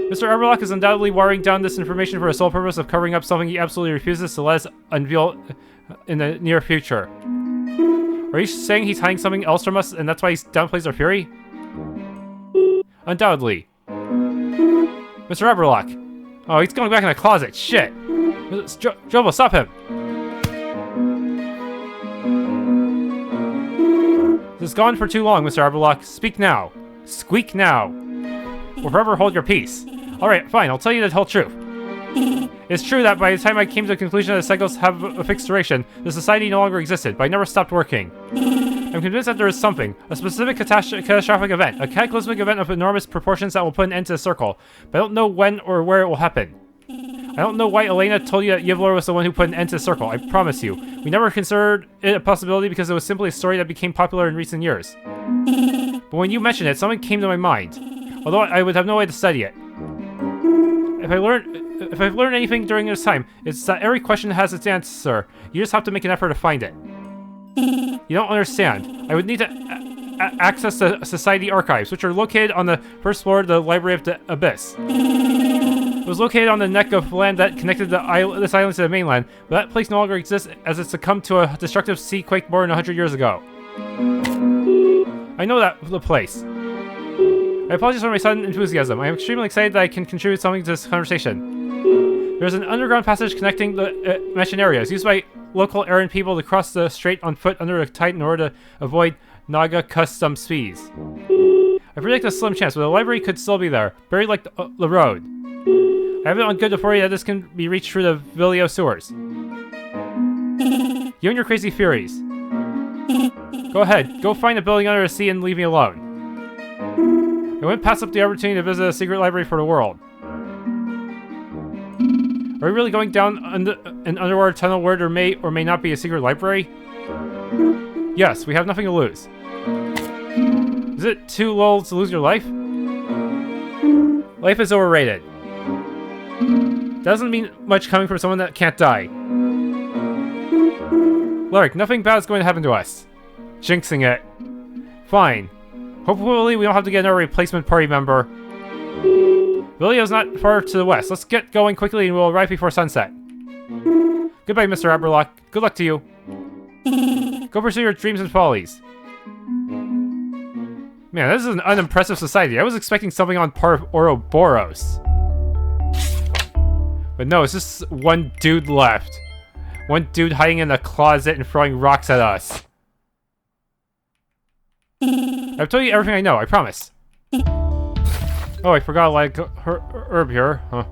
Mr. Everlock is undoubtedly wiring down this information for the sole purpose of covering up something he absolutely refuses to let us unveil in the near future. Are you saying he's hiding something else from us, and that's why he downplays our theory? Undoubtedly. Mr. Everlock! Oh, he's going back in the closet. Shit! Jobo, stop him! This has gone for too long, Mr. Everlock. Speak now. Squeak now. Or forever hold your peace. Alright, fine, I'll tell you the whole truth. It's true that by the time I came to the conclusion that the cycles have a fixed duration, the society no longer existed, but I never stopped working. I'm convinced that there is something, a specific catastrophic event, a cataclysmic event of enormous proportions that will put an end to the circle, but I don't know when or where it will happen. I don't know why Ilayuna told you that Yivlor was the one who put an end to the circle, I promise you. We never considered it a possibility because it was simply a story that became popular in recent years. But when you mentioned it, something came to my mind, although I would have no way to study it. If I've learned anything during this time, it's that every question has its answer. You just have to make an effort to find it. You don't understand. I would need to access the Society archives, which are located on the first floor of the Library of the Abyss. It was located on the neck of land that connected this island to the mainland, but that place no longer exists as it succumbed to a destructive sea quake more than 100 years ago. I know the place. I apologize for my sudden enthusiasm. I am extremely excited that I can contribute something to this conversation. There's an underground passage connecting the mentioned areas, used by local errand people to cross the strait on foot under the tide in order to avoid Naga customs fees. I predict a slim chance, but the library could still be there, buried like the road. I have it on good authority that this can be reached through the Vilio sewers. You and your crazy theories. Go ahead, go find a building under the sea and leave me alone. I wouldn't pass up the opportunity to visit a secret library for the world. Are we really going down an underwater tunnel where there may or may not be a secret library? Yes, we have nothing to lose. Is it too low to lose your life? Life is overrated. Doesn't mean much coming from someone that can't die. Lurk, nothing bad is going to happen to us. Jinxing it. Fine. Hopefully we don't have to get another replacement party member. Vilio's not far to the west. Let's get going quickly and we'll arrive before sunset. Goodbye, Mr. Aberlock. Good luck to you. Go pursue your dreams and follies. Man, this is an unimpressive society. I was expecting something on par of Ouroboros. But no, it's just one dude left. One dude hiding in a closet and throwing rocks at us. I've told you everything I know, I promise. Oh, I forgot like herb here, huh?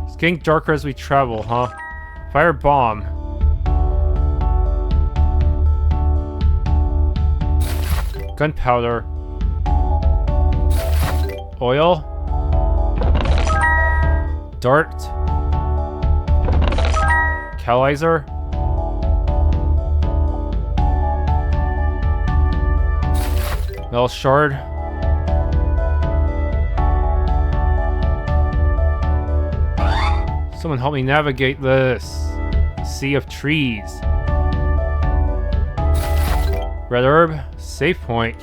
It's getting darker as we travel, huh? Fire bomb. Gunpowder. Oil. Dart. Catalyzer. Metal shard. Someone help me navigate this sea of trees. Red herb, save point.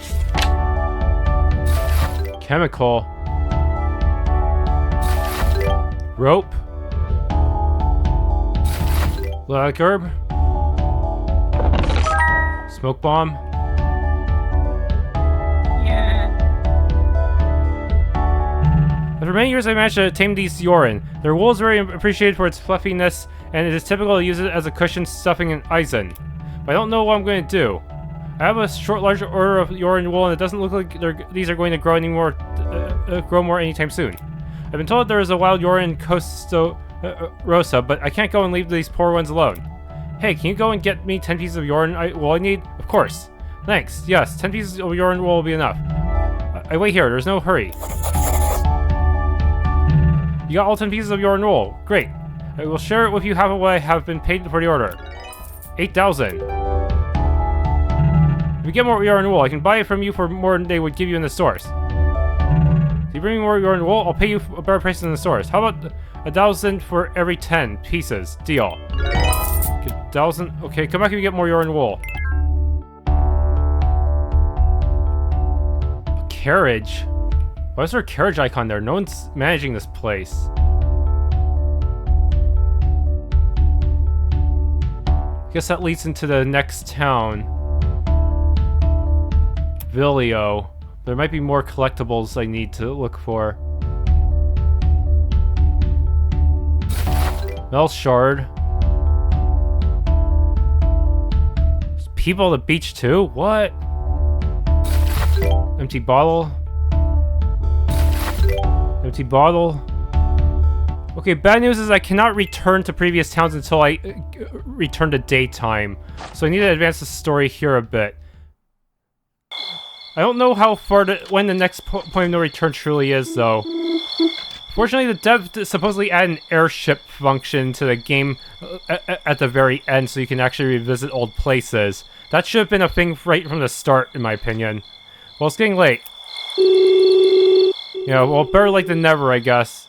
Chemical. Rope. Black herb. Smoke bomb. After many years, I managed to tame these Yorin. Their wool is very appreciated for its fluffiness, and it is typical to use it as a cushion stuffing an Eisen. But I don't know what I'm going to do. I have a large order of Yorin wool, and it doesn't look like these are going to grow anymore, grow more anytime soon. I've been told there is a wild Yorin in Costarosa, but I can't go and leave these poor ones alone. Hey, can you go and get me 10 pieces of Yorin wool I need? Of course. Thanks. Yes, 10 pieces of Yorin wool will be enough. I wait here. There's no hurry. You got all 10 pieces of Yorin wool. Great. I will share it with you half of what I have been paid for the order. 8,000. If you get more Yorin wool, I can buy it from you for more than they would give you in the stores. If you bring me more Yorin wool, I'll pay you a better price in the stores. How about 1,000 for every 10 pieces? Deal. 1,000. Okay, come back if you get more Yorin wool. A carriage. Why is there a carriage icon there? No one's managing this place. Guess that leads into the next town. Vilio. There might be more collectibles I need to look for. Metal shard. There's people on the beach too? What? Empty bottle. Empty bottle. Okay, bad news is I cannot return to previous towns until I return to daytime. So I need to advance the story here a bit. I don't know how far when the next point of no return truly is, though. Fortunately, the dev supposedly add an airship function to the game at the very end, so you can actually revisit old places. That should have been a thing right from the start, in my opinion. Well, it's getting late. Yeah, well, better late than never, I guess.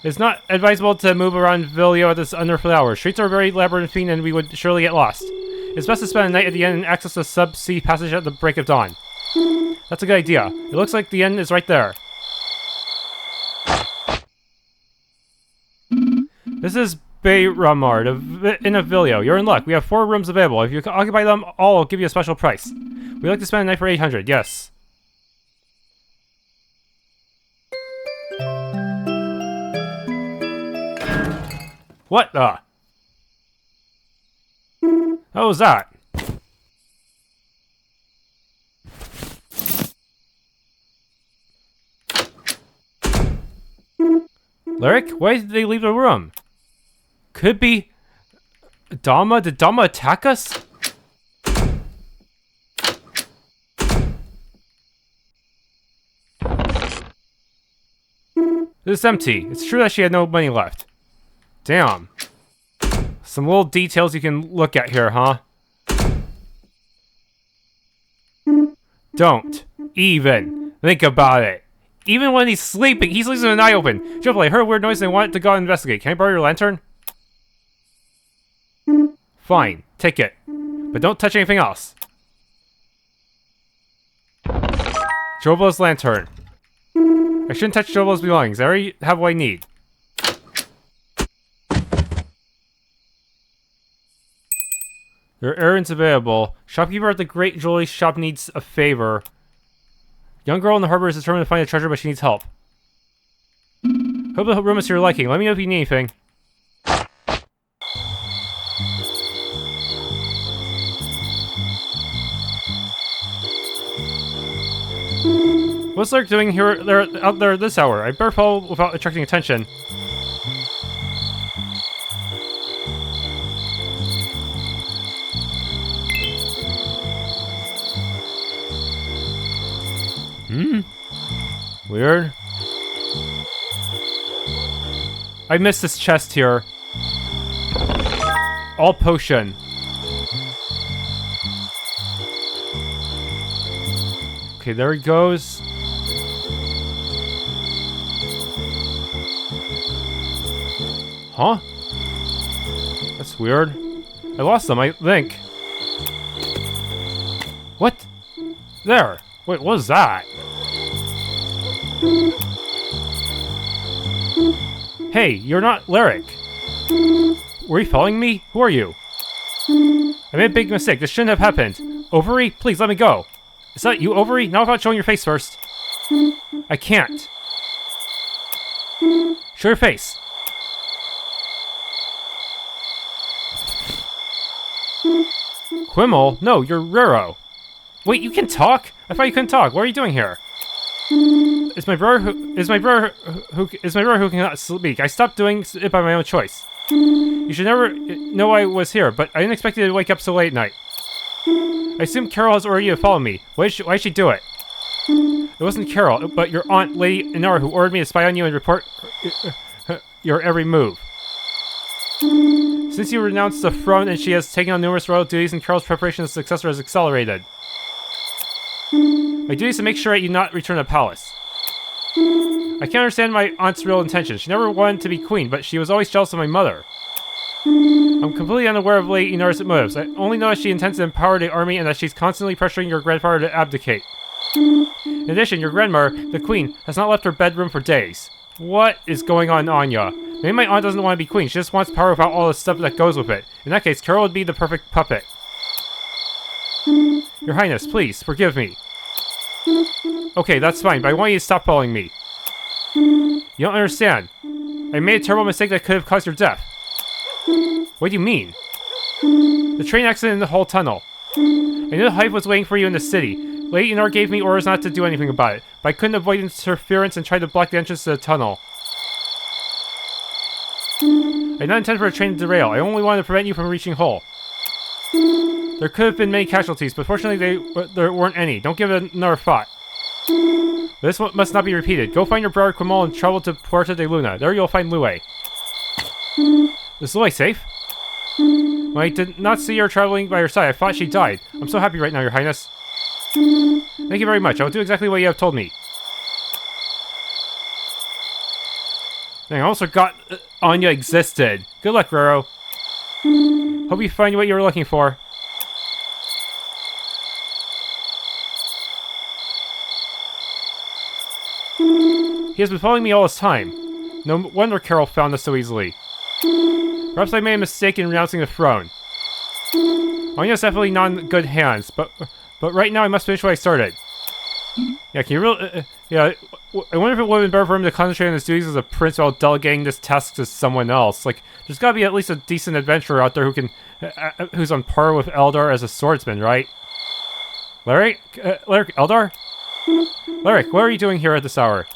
It's not advisable to move around Vilio at this under-foot hour. Streets are very labyrinthine and we would surely get lost. It's best to spend a night at the inn and access the sub-sea passage at the break of dawn. That's a good idea. It looks like the inn is right there. This is Bayramar, the inn of Vilio. You're in luck. We have 4 rooms available. If you occupy them all, I'll give you a special price. We'd like to spend a night for 800, yes. What the? How was that? Lyric? Why did they leave the room? Could be... Dama? Did Dama attack us? It's empty. It's true that she had no money left. Damn. Some little details you can look at here, huh? Don't even think about it. Even when he's sleeping with an eye open. Triple, I heard a weird noise and I wanted to go and investigate. Can I borrow your lantern? Fine, take it. But don't touch anything else. Jobo's lantern. I shouldn't touch Jobo's belongings. I already have what I need. There are errands available. Shopkeeper at the Great Jewelry Shop needs a favor. Young girl in the harbor is determined to find a treasure, but she needs help. Hope the room is to your liking. Let me know if you need anything. What's Lark doing out there this hour? I better follow without attracting attention. Weird. I missed this chest here. All potion. Okay, there he goes. Huh? That's weird. I lost them, I think. What? There. Wait, what was that? Hey, you're not Lyric. Were you following me? Who are you? I made a big mistake. This shouldn't have happened. Ovary, please let me go. Is that you, Ovary? Not without showing your face first. I can't. Show your face. Quimmel? No, you're Rero. Wait, you can talk? I thought you couldn't talk. What are you doing here? It's my brother who cannot speak. I stopped doing it by my own choice. You should never know I was here, but I didn't expect you to wake up so late at night. I assume Carol has already followed me. Why'd she do it? It wasn't Carol, but your aunt, Lady Inara, who ordered me to spy on you and report your every move. Since you renounced the throne and she has taken on numerous royal duties and Carol's preparation as successor has accelerated. My duty is to make sure that you not return to the palace. I can't understand my aunt's real intentions. She never wanted to be queen, but she was always jealous of my mother. I'm completely unaware of Lady Inara's motives. I only know that she intends to empower the army and that she's constantly pressuring your grandfather to abdicate. In addition, your grandmother, the queen, has not left her bedroom for days. What is going on, Onnya? Maybe my aunt doesn't want to be queen. She just wants power without all the stuff that goes with it. In that case, Carol would be the perfect puppet. Your Highness, please, forgive me. Okay, that's fine, but I want you to stop following me. You don't understand. I made a terrible mistake that could have caused your death. What do you mean? The train accident in the whole tunnel. I knew the Hive was waiting for you in the city. Lady Inara gave me orders not to do anything about it, but I couldn't avoid interference and tried to block the entrance to the tunnel. I did not intend for a train to derail. I only wanted to prevent you from reaching Hull. There could have been many casualties, but fortunately there weren't any. Don't give it another thought. This must not be repeated. Go find your brother Quimmel and travel to Puerto de Luna. There you'll find Lue. Is Lue safe? When I did not see her traveling by her side, I thought she died. I'm so happy right now, Your Highness. Thank you very much. I will do exactly what you have told me. Dang, I almost forgot Onnya existed. Good luck, Rero. Hope you find what you were looking for. He has been following me all this time. No wonder Carol found us so easily. Perhaps I made a mistake in renouncing the throne. Onya's definitely not in good hands, but right now I must finish what I started. Yeah, can you really... yeah, I wonder if it would have been better for him to concentrate on his duties as a prince while delegating this task to someone else. Like, there's gotta be at least a decent adventurer out there who can... who's on par with Eldar as a swordsman, right? Lyric? Eldar? Lyric, what are you doing here at this hour?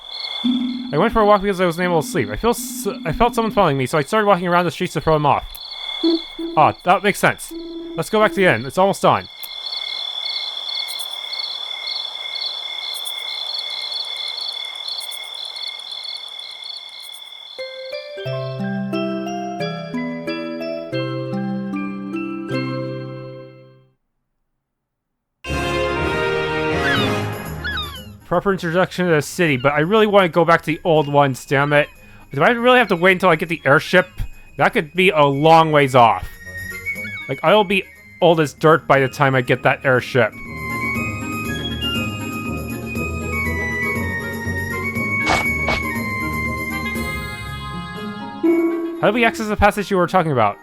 I went for a walk because I wasn't able to sleep. I felt someone following me, so I started walking around the streets to throw him off. Ah, that makes sense. Let's go back to the inn. It's almost on. Proper introduction to the city, but I really want to go back to the old ones, damn it. Do I really have to wait until I get the airship? That could be a long ways off. Like, I'll be old as dirt by the time I get that airship. How do we access the passage you were talking about?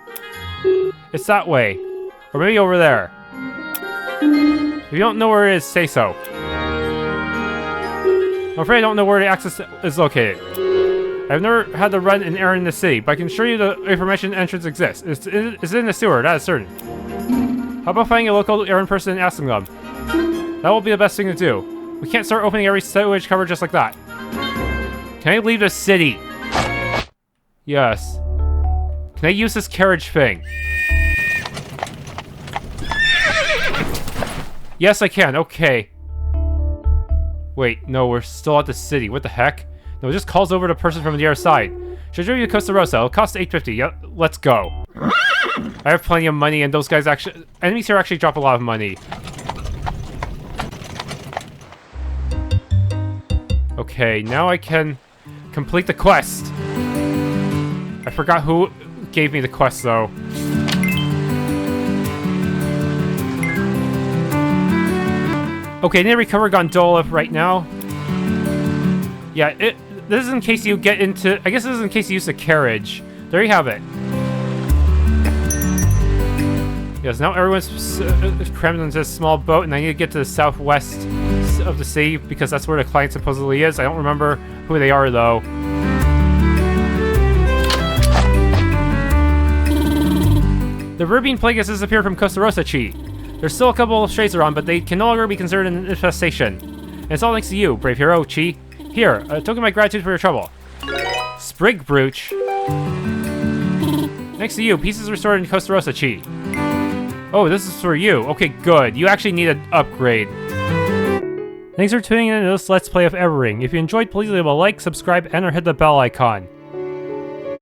It's that way. Or maybe over there. If you don't know where it is, say so. I'm afraid I don't know where the access is located. I've never had to run an errand in the city, but I can assure you the information entrance exists. It's in the sewer, that is certain. How about finding a local errand person and asking them? That will be the best thing to do. We can't start opening every sewage cover just like that. Can I leave the city? Yes. Can I use this carriage thing? Yes, I can. Okay. Wait, no, we're still at the city. What the heck? No, it just calls over the person from the other side. Should I drive you to Costarosa? It'll cost $8.50. Yep, let's go. I have plenty of money, and those guys actually... Enemies here actually drop a lot of money. Okay, now I can complete the quest. I forgot who gave me the quest, though. Okay, I need to recover Gondola right now. Yeah, this is in case you get into... I guess this is in case you use the carriage. There you have it. Yes, now everyone's crammed into this small boat, and I need to get to the southwest of the city, because that's where the client supposedly is. I don't remember who they are, though. The Verbeen plague has disappeared from Costarosa, Chi. There's still a couple of strays around, but they can no longer be considered an infestation. And it's all thanks to you, brave hero, Chi. Here, a token of my gratitude for your trouble. Sprig Brooch. Next to you, pieces restored in Costarosa, Chi. Oh, this is for you. Okay, good. You actually need an upgrade. Thanks for tuning in to this Let's Play of Evering. If you enjoyed, please leave a like, subscribe, and or hit the bell icon.